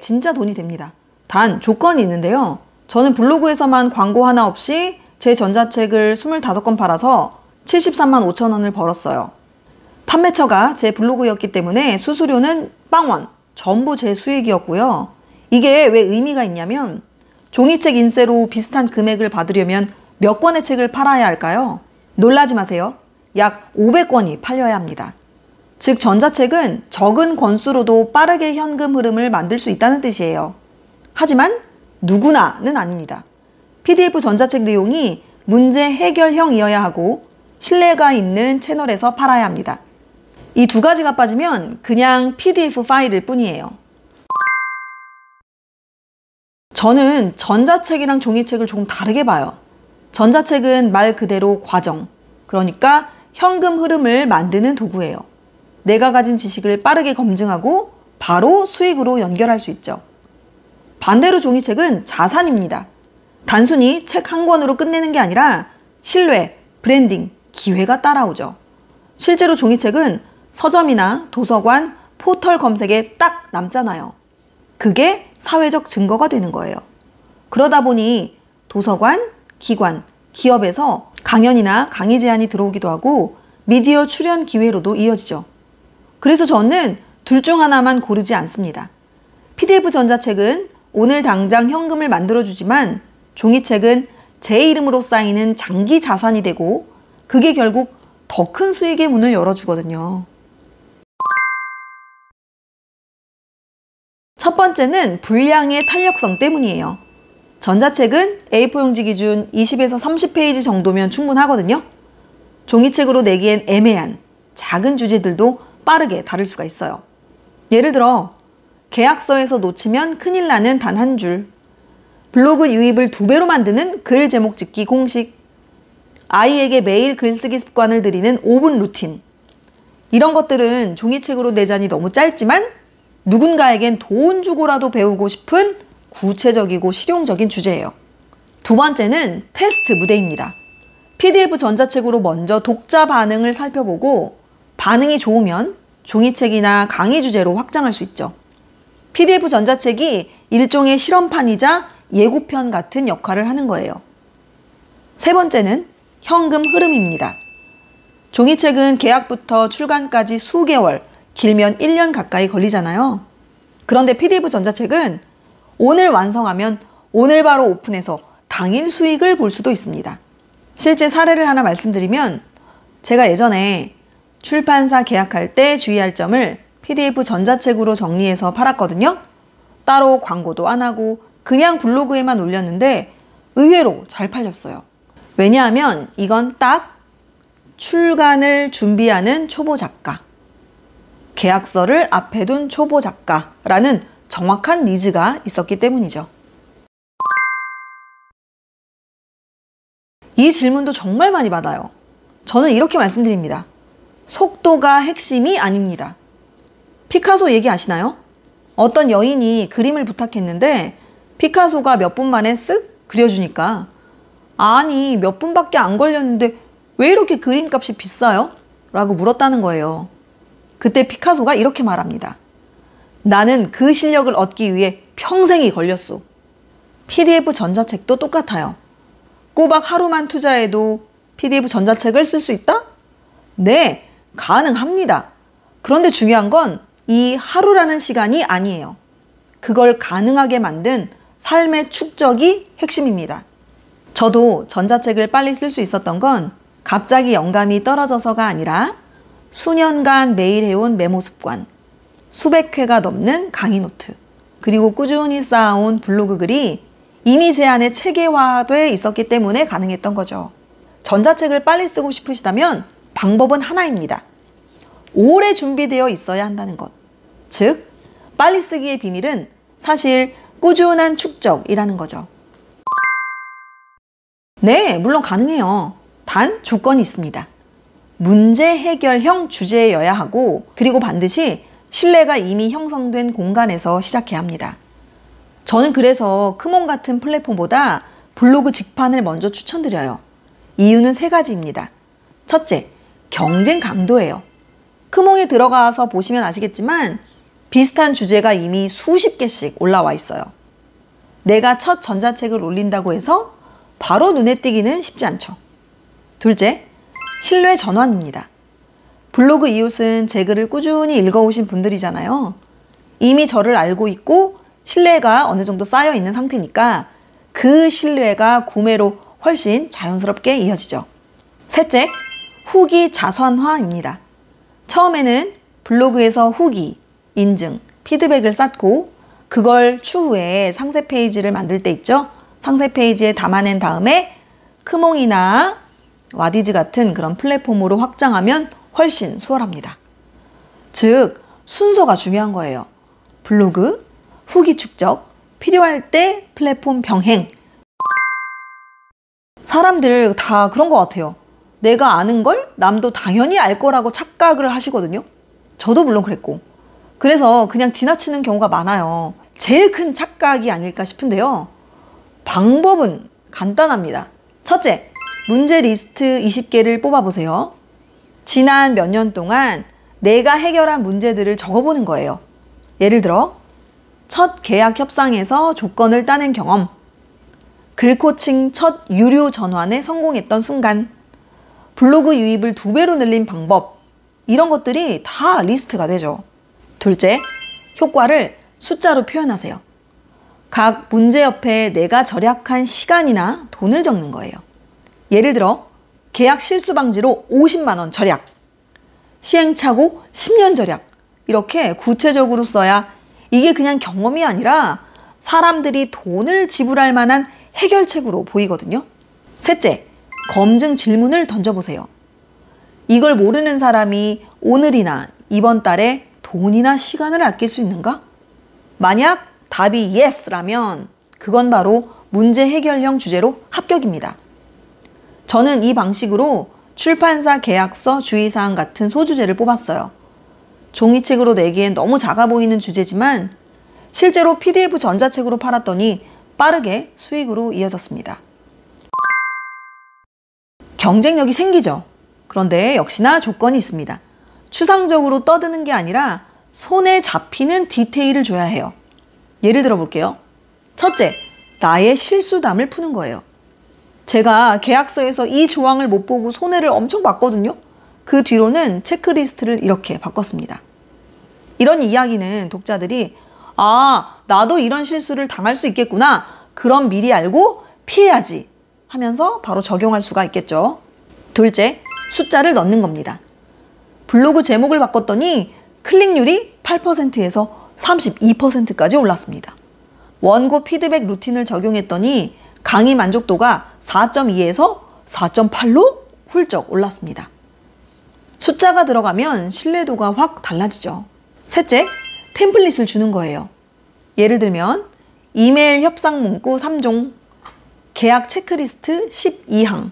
진짜 돈이 됩니다. 단 조건이 있는데요. 저는 블로그에서만 광고 하나 없이 제 전자책을 25권 팔아서 73만 5천 원을 벌었어요. 판매처가 제 블로그였기 때문에 수수료는 빵원, 전부 제 수익이었고요. 이게 왜 의미가 있냐면 종이책 인쇄로 비슷한 금액을 받으려면 몇 권의 책을 팔아야 할까요? 놀라지 마세요. 약 500권이 팔려야 합니다. 즉 전자책은 적은 권수로도 빠르게 현금 흐름을 만들 수 있다는 뜻이에요. 하지만 누구나는 아닙니다. PDF 전자책 내용이 문제 해결형이어야 하고 신뢰가 있는 채널에서 팔아야 합니다. 이 두 가지가 빠지면 그냥 PDF 파일일 뿐이에요. 저는 전자책이랑 종이책을 조금 다르게 봐요. 전자책은 말 그대로 과정, 그러니까 현금 흐름을 만드는 도구예요. 내가 가진 지식을 빠르게 검증하고 바로 수익으로 연결할 수 있죠. 반대로 종이책은 자산입니다. 단순히 책 한 권으로 끝내는 게 아니라 신뢰, 브랜딩, 기회가 따라오죠. 실제로 종이책은 서점이나 도서관, 포털 검색에 딱 남잖아요. 그게 사회적 증거가 되는 거예요. 그러다 보니 도서관, 기관, 기업에서 강연이나 강의 제안이 들어오기도 하고 미디어 출연 기회로도 이어지죠. 그래서 저는 둘 중 하나만 고르지 않습니다. PDF 전자책은 오늘 당장 현금을 만들어주지만 종이책은 제 이름으로 쌓이는 장기 자산이 되고 그게 결국 더 큰 수익의 문을 열어주거든요. 첫 번째는 분량의 탄력성 때문이에요. 전자책은 A4 용지 기준 20에서 30페이지 정도면 충분하거든요. 종이책으로 내기엔 애매한 작은 주제들도 빠르게 다룰 수가 있어요. 예를 들어 계약서에서 놓치면 큰일 나는 단 한 줄, 블로그 유입을 2배로 만드는 글 제목 짓기 공식, 아이에게 매일 글쓰기 습관을 들이는 5분 루틴. 이런 것들은 종이책으로 내자니 너무 짧지만 누군가에겐 돈 주고라도 배우고 싶은 구체적이고 실용적인 주제예요. 두 번째는 테스트 무대입니다. PDF 전자책으로 먼저 독자 반응을 살펴보고 반응이 좋으면 종이책이나 강의 주제로 확장할 수 있죠. PDF 전자책이 일종의 실험판이자 예고편 같은 역할을 하는 거예요. 세 번째는 현금 흐름입니다. 종이책은 계약부터 출간까지 수개월, 길면 1년 가까이 걸리잖아요. 그런데 PDF 전자책은 오늘 완성하면 오늘 바로 오픈해서 당일 수익을 볼 수도 있습니다. 실제 사례를 하나 말씀드리면 제가 예전에 출판사 계약할 때 주의할 점을 PDF 전자책으로 정리해서 팔았거든요. 따로 광고도 안 하고 그냥 블로그에만 올렸는데 의외로 잘 팔렸어요. 왜냐하면 이건 딱 출간을 준비하는 초보 작가, 계약서를 앞에 둔 초보 작가라는 정확한 니즈가 있었기 때문이죠. 이 질문도 정말 많이 받아요. 저는 이렇게 말씀드립니다. 속도가 핵심이 아닙니다. 피카소 얘기 아시나요? 어떤 여인이 그림을 부탁했는데 피카소가 몇 분 만에 쓱 그려주니까 아니 몇 분밖에 안 걸렸는데 왜 이렇게 그림값이 비싸요? 라고 물었다는 거예요. 그때 피카소가 이렇게 말합니다. 나는 그 실력을 얻기 위해 평생이 걸렸소. PDF 전자책도 똑같아요. 꼬박 하루만 투자해도 PDF 전자책을 쓸 수 있다? 네, 가능합니다. 그런데 중요한 건 이 하루라는 시간이 아니에요. 그걸 가능하게 만든 삶의 축적이 핵심입니다. 저도 전자책을 빨리 쓸 수 있었던 건 갑자기 영감이 떨어져서가 아니라 수년간 매일 해온 메모 습관, 수백 회가 넘는 강의 노트, 그리고 꾸준히 쌓아온 블로그 글이 이미 제 안에 체계화돼 있었기 때문에 가능했던 거죠. 전자책을 빨리 쓰고 싶으시다면 방법은 하나입니다. 오래 준비되어 있어야 한다는 것. 즉, 빨리 쓰기의 비밀은 사실 꾸준한 축적이라는 거죠. 네, 물론 가능해요. 단 조건이 있습니다. 문제 해결형 주제여야 하고 그리고 반드시 신뢰가 이미 형성된 공간에서 시작해야 합니다. 저는 그래서 크몬 같은 플랫폼보다 블로그 직판을 먼저 추천드려요. 이유는 3가지입니다. 첫째, 경쟁 강도예요. 크몬에 들어가서 보시면 아시겠지만 비슷한 주제가 이미 수십 개씩 올라와 있어요. 내가 첫 전자책을 올린다고 해서 바로 눈에 띄기는 쉽지 않죠. 둘째, 신뢰 전환입니다. 블로그 이웃은 제 글을 꾸준히 읽어오신 분들이잖아요. 이미 저를 알고 있고 신뢰가 어느 정도 쌓여 있는 상태니까 그 신뢰가 구매로 훨씬 자연스럽게 이어지죠. 셋째, 후기 자선화입니다. 처음에는 블로그에서 후기, 인증, 피드백을 쌓고 그걸 추후에 상세 페이지를 만들 때 있죠. 상세 페이지에 담아낸 다음에 크몽이나 와디즈 같은 그런 플랫폼으로 확장하면 훨씬 수월합니다. 즉, 순서가 중요한 거예요. 블로그, 후기 축적, 필요할 때 플랫폼 병행. 사람들 다 그런 것 같아요. 내가 아는 걸 남도 당연히 알 거라고 착각을 하시거든요. 저도 물론 그랬고. 그래서 그냥 지나치는 경우가 많아요. 제일 큰 착각이 아닐까 싶은데요. 방법은 간단합니다. 첫째, 문제 리스트 20개를 뽑아보세요. 지난 몇 년 동안 내가 해결한 문제들을 적어보는 거예요. 예를 들어, 첫 계약 협상에서 조건을 따낸 경험, 글코칭 첫 유료 전환에 성공했던 순간, 블로그 유입을 2배로 늘린 방법, 이런 것들이 다 리스트가 되죠. 둘째, 효과를 숫자로 표현하세요. 각 문제 옆에 내가 절약한 시간이나 돈을 적는 거예요. 예를 들어, 계약 실수 방지로 50만 원 절약, 시행착오 10년 절약, 이렇게 구체적으로 써야 이게 그냥 경험이 아니라 사람들이 돈을 지불할 만한 해결책으로 보이거든요. 셋째, 검증 질문을 던져보세요. 이걸 모르는 사람이 오늘이나 이번 달에 돈이나 시간을 아낄 수 있는가? 만약 답이 YES라면 그건 바로 문제 해결형 주제로 합격입니다. 저는 이 방식으로 출판사 계약서 주의사항 같은 소주제를 뽑았어요. 종이책으로 내기엔 너무 작아 보이는 주제지만 실제로 PDF 전자책으로 팔았더니 빠르게 수익으로 이어졌습니다. 경쟁력이 생기죠. 그런데 역시나 조건이 있습니다. 추상적으로 떠드는 게 아니라 손에 잡히는 디테일을 줘야 해요. 예를 들어 볼게요. 첫째, 나의 실수담을 푸는 거예요. 제가 계약서에서 이 조항을 못 보고 손해를 엄청 봤거든요. 그 뒤로는 체크리스트를 이렇게 바꿨습니다. 이런 이야기는 독자들이 나도 이런 실수를 당할 수 있겠구나. 그럼 미리 알고 피해야지 하면서 바로 적용할 수가 있겠죠. 둘째, 숫자를 넣는 겁니다. 블로그 제목을 바꿨더니 클릭률이 8%에서 32%까지 올랐습니다. 원고 피드백 루틴을 적용했더니 강의 만족도가 4.2에서 4.8로 훌쩍 올랐습니다. 숫자가 들어가면 신뢰도가 확 달라지죠. 셋째, 템플릿을 주는 거예요. 예를 들면 이메일 협상 문구 3종, 계약 체크리스트 12항,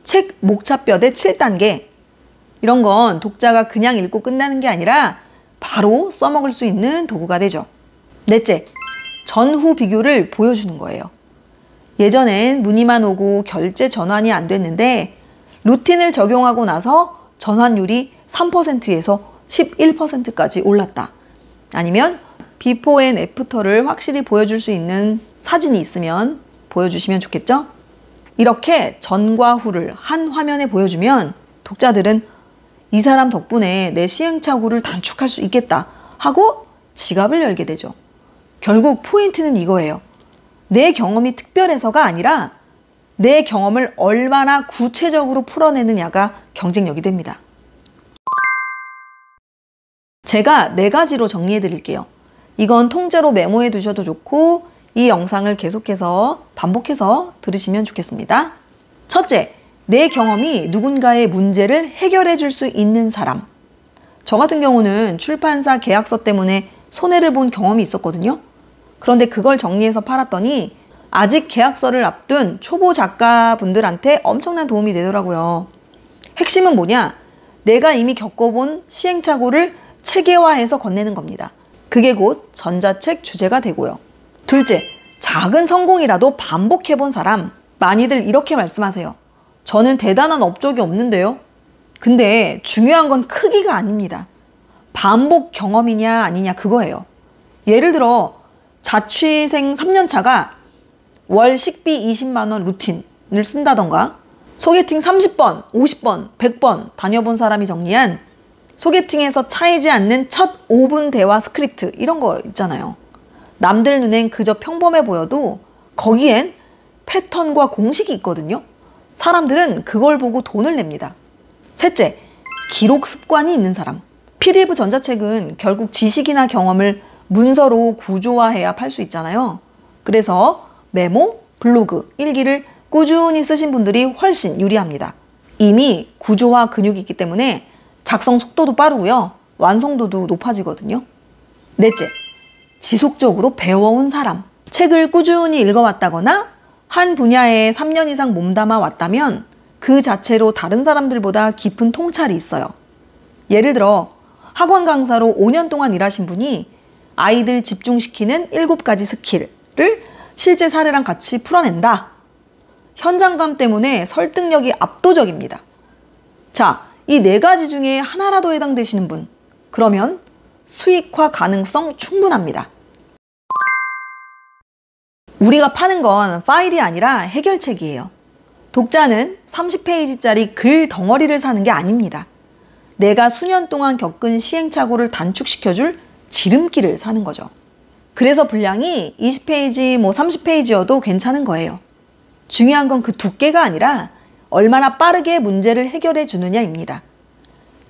책 목차뼈대 7단계, 이런 건 독자가 그냥 읽고 끝나는 게 아니라 바로 써먹을 수 있는 도구가 되죠. 넷째, 전후 비교를 보여주는 거예요. 예전엔 문의만 오고 결제 전환이 안 됐는데 루틴을 적용하고 나서 전환율이 3%에서 11%까지 올랐다. 아니면 비포 앤 애프터를 확실히 보여줄 수 있는 사진이 있으면 보여주시면 좋겠죠? 이렇게 전과 후를 한 화면에 보여주면 독자들은 이 사람 덕분에 내 시행착오를 단축할 수 있겠다 하고 지갑을 열게 되죠. 결국 포인트는 이거예요. 내 경험이 특별해서가 아니라 내 경험을 얼마나 구체적으로 풀어내느냐가 경쟁력이 됩니다. 제가 4가지로 정리해 드릴게요. 이건 통째로 메모해 두셔도 좋고 이 영상을 계속해서 반복해서 들으시면 좋겠습니다. 첫째, 내 경험이 누군가의 문제를 해결해 줄 수 있는 사람. 저 같은 경우는 출판사 계약서 때문에 손해를 본 경험이 있었거든요. 그런데 그걸 정리해서 팔았더니 아직 계약서를 앞둔 초보 작가분들한테 엄청난 도움이 되더라고요. 핵심은 뭐냐? 내가 이미 겪어본 시행착오를 체계화해서 건네는 겁니다. 그게 곧 전자책 주제가 되고요. 둘째, 작은 성공이라도 반복해본 사람. 많이들 이렇게 말씀하세요. 저는 대단한 업적이 없는데요. 근데 중요한 건 크기가 아닙니다. 반복 경험이냐 아니냐 그거예요. 예를 들어 자취생 3년차가 월 식비 20만 원 루틴을 쓴다던가 소개팅 30번, 50번, 100번 다녀본 사람이 정리한 소개팅에서 차이지 않는 첫 5분 대화 스크립트 이런 거 있잖아요. 남들 눈엔 그저 평범해 보여도 거기엔 패턴과 공식이 있거든요. 사람들은 그걸 보고 돈을 냅니다. 셋째, 기록 습관이 있는 사람. PDF 전자책은 결국 지식이나 경험을 문서로 구조화해야 팔 수 있잖아요. 그래서 메모, 블로그, 일기를 꾸준히 쓰신 분들이 훨씬 유리합니다. 이미 구조화 근육이 있기 때문에 작성 속도도 빠르고요. 완성도도 높아지거든요. 넷째, 지속적으로 배워온 사람. 책을 꾸준히 읽어왔다거나 한 분야에 3년 이상 몸담아 왔다면 그 자체로 다른 사람들보다 깊은 통찰이 있어요. 예를 들어 학원 강사로 5년 동안 일하신 분이 아이들 집중시키는 7가지 스킬을 실제 사례랑 같이 풀어낸다. 현장감 때문에 설득력이 압도적입니다. 자, 이 4가지 중에 하나라도 해당되시는 분, 그러면 수익화 가능성 충분합니다. 우리가 파는 건 파일이 아니라 해결책이에요. 독자는 30페이지짜리 글 덩어리를 사는 게 아닙니다. 내가 수년 동안 겪은 시행착오를 단축시켜줄 지름길을 사는 거죠. 그래서 분량이 20페이지, 30페이지여도 괜찮은 거예요. 중요한 건 그 두께가 아니라 얼마나 빠르게 문제를 해결해 주느냐입니다.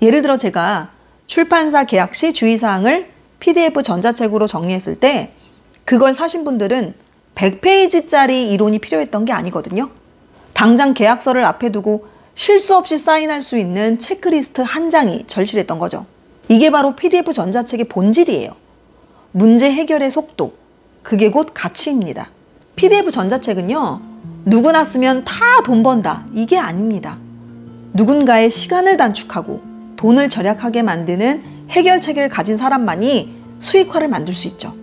예를 들어 제가 출판사 계약 시 주의사항을 PDF 전자책으로 정리했을 때 그걸 사신 분들은 100페이지짜리 이론이 필요했던 게 아니거든요. 당장 계약서를 앞에 두고 실수 없이 사인할 수 있는 체크리스트 한 장이 절실했던 거죠. 이게 바로 PDF 전자책의 본질이에요. 문제 해결의 속도, 그게 곧 가치입니다. PDF 전자책은요, 누구나 쓰면 다 돈 번다, 이게 아닙니다. 누군가의 시간을 단축하고 돈을 절약하게 만드는 해결책을 가진 사람만이 수익화를 만들 수 있죠.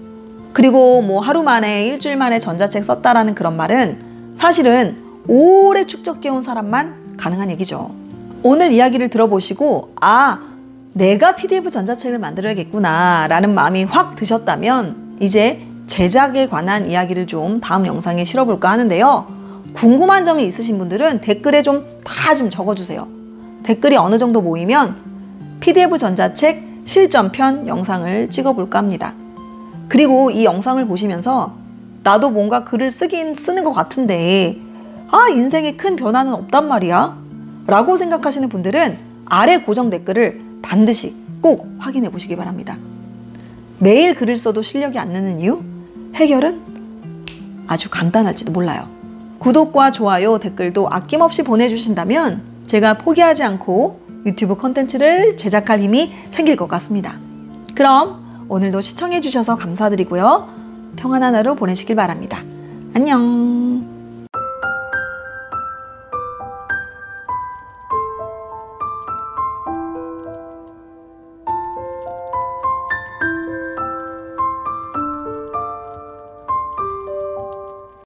그리고 하루 만에, 일주일 만에 전자책 썼다라는 그런 말은 사실은 오래 축적해온 사람만 가능한 얘기죠. 오늘 이야기를 들어보시고 내가 PDF 전자책을 만들어야겠구나 라는 마음이 확 드셨다면 이제 제작에 관한 이야기를 좀 다음 영상에 실어볼까 하는데요. 궁금한 점이 있으신 분들은 댓글에 다 적어주세요. 댓글이 어느 정도 모이면 PDF 전자책 실전편 영상을 찍어볼까 합니다. 그리고 이 영상을 보시면서 나도 뭔가 글을 쓰는 것 같은데 인생에 큰 변화는 없단 말이야 라고 생각하시는 분들은 아래 고정 댓글을 반드시 꼭 확인해 보시기 바랍니다. 매일 글을 써도 실력이 안 느는 이유? 해결은 아주 간단할지도 몰라요. 구독과 좋아요, 댓글도 아낌없이 보내주신다면 제가 포기하지 않고 유튜브 콘텐츠를 제작할 힘이 생길 것 같습니다. 그럼 오늘도 시청해 주셔서 감사드리고요. 평안한 하루 보내시길 바랍니다. 안녕.